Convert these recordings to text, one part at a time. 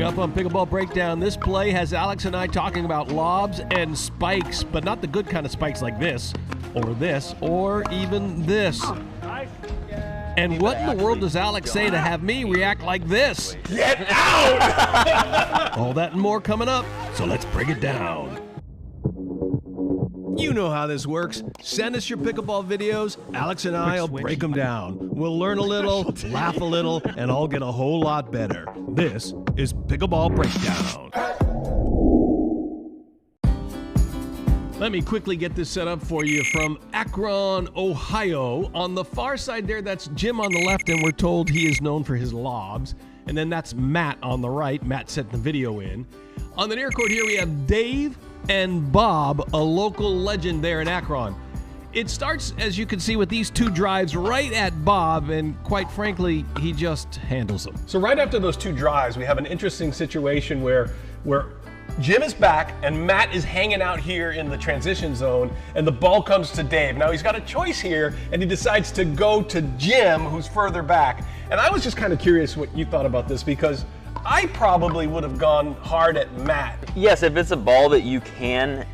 up on Pickleball Breakdown. This play has Alex and I talking about lobs and spikes, but not the good kind of spikes like this, or even this. And what in the world does Alex say to have me react like this? Get out! All that and more coming up, so let's break it down. You know how this works. Send us your pickleball videos. Alex and I will break them down. We'll learn a little, laugh a little, and all get a whole lot better. This is Pickleball Breakdown. Let me quickly get this set up for you from Akron, Ohio. On the far side there, that's Jim on the left, and we're told he is known for his lobs. And then that's Matt on the right. Matt sent the video in. On the near court here, we have Dave and Bob, a local legend there in Akron. It starts, as you can see, with these two drives right at Bob, and quite frankly, he just handles them. So right after those two drives, we have an interesting situation where Jim is back and Matt is hanging out here in the transition zone, and the ball comes to Dave. Now he's got a choice here, and he decides to go to Jim, who's further back. And I was just kind of curious what you thought about this, because I probably would have gone hard at Matt. Yes, if it's a ball that you can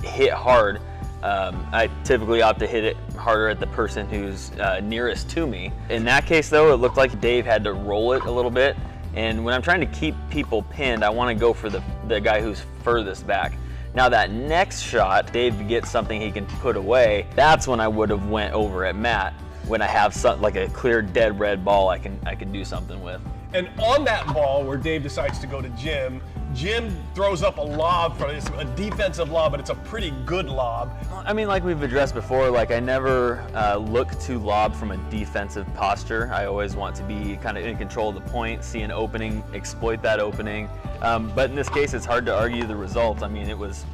hit hard, I typically opt to hit it harder at the person who's nearest to me. In that case though, it looked like Dave had to roll it a little bit. And when I'm trying to keep people pinned, I want to go for the guy who's furthest back. Now that next shot, Dave gets something he can put away. That's when I would have went over at Matt. When I have like a clear dead red ball I can do something with. And on that ball where Dave decides to go to Jim, Jim throws up a lob from it's a defensive lob, but it's a pretty good lob. I mean, like we've addressed before, like I never look to lob from a defensive posture. I always want to be kind of in control of the point, see an opening, exploit that opening. But in this case, it's hard to argue the result. I mean, it was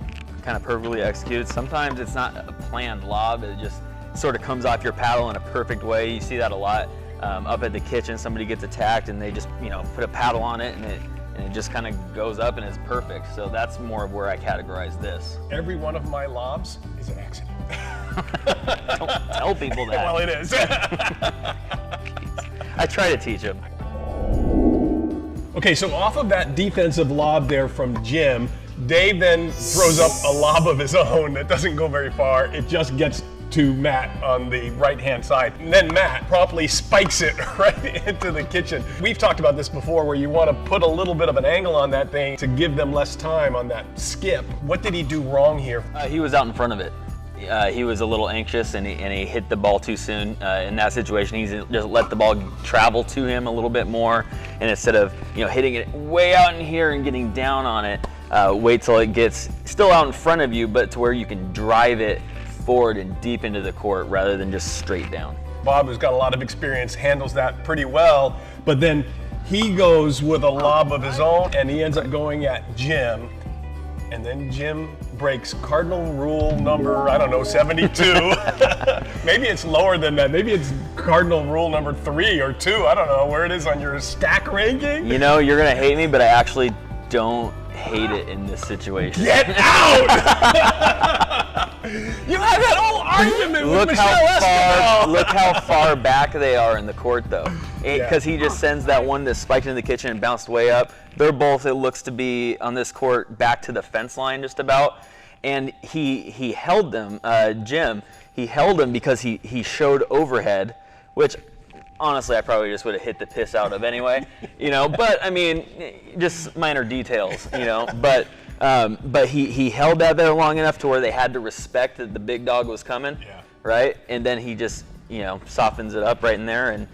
kind of perfectly executed. Sometimes it's not a planned lob, it just sort of comes off your paddle in a perfect way. You see that a lot up at the kitchen. Somebody gets attacked and they just, put a paddle on it and it just kind of goes up and it's perfect. So that's more of where I categorize this. Every one of my lobs is an accident. Don't tell people that. Well, it is. I try to teach them. Okay, so off of that defensive lob there from Jim, Dave then throws up a lob of his own that doesn't go very far. It just gets to Matt on the right-hand side. And then Matt promptly spikes it right into the kitchen. We've talked about this before, where you want to put a little bit of an angle on that thing to give them less time on that skip. What did he do wrong here? He was out in front of it. He was a little anxious and he hit the ball too soon. In that situation, he's just let the ball travel to him a little bit more, and instead of hitting it way out in here and getting down on it, wait till it gets still out in front of you, but to where you can drive it forward and deep into the court rather than just straight down. Bob, who's got a lot of experience, handles that pretty well, but then he goes with a lob of his own and he ends up going at Jim, and then Jim breaks cardinal rule number, 72. Maybe it's lower than that. Maybe it's cardinal rule number 3 or 2. I don't know where it is on your stack ranking. You're gonna hate me, but I actually don't hate it in this situation. Get out! You had that whole argument with Michelle Escobar. Look how far back they are in the court, though. Because he just sends that one that spiked into the kitchen and bounced way up. They're both, it looks to be, on this court back to the fence line just about. And he held them, Jim, he held them because he showed overhead, which honestly I probably just would have hit the piss out of anyway. But I mean, just minor details, But he held that there long enough to where they had to respect that the big dog was coming, right? And then he just, softens it up right in there, and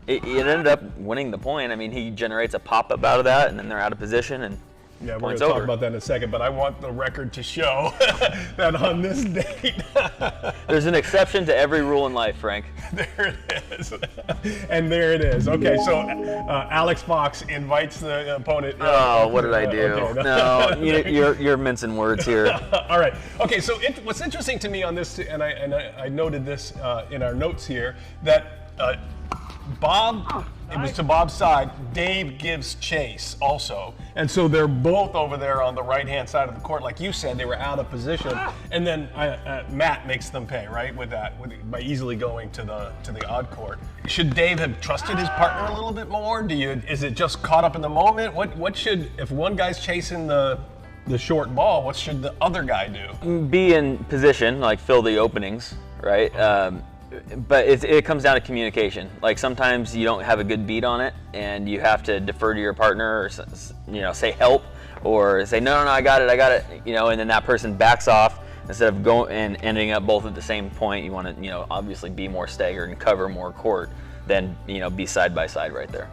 it ended up winning the point. I mean, he generates a pop-up out of that, and then they're out of position, and we're going to talk about that in a second, but I want the record to show that on this date. There's an exception to every rule in life, Frank. There it is. And there it is. Okay, so Alex Fox invites the opponent. What did I do? Okay, no, you're mincing words here. All right. Okay, so what's interesting to me on this, and I noted this in our notes here, that Bob It was to Bob's side. Dave gives chase also. And so they're both over there on the right-hand side of the court. Like you said, they were out of position. And then Matt makes them pay, right, with that, by easily going to the odd court. Should Dave have trusted his partner a little bit more? Is it just caught up in the moment? What should, if one guy's chasing the short ball, what should the other guy do? Be in position, like fill the openings, right? But it comes down to communication. Like sometimes you don't have a good beat on it, and you have to defer to your partner, or say help, or say no, I got it, and then that person backs off instead of going and ending up both at the same point. You want to, obviously be more staggered and cover more court than be side by side right there.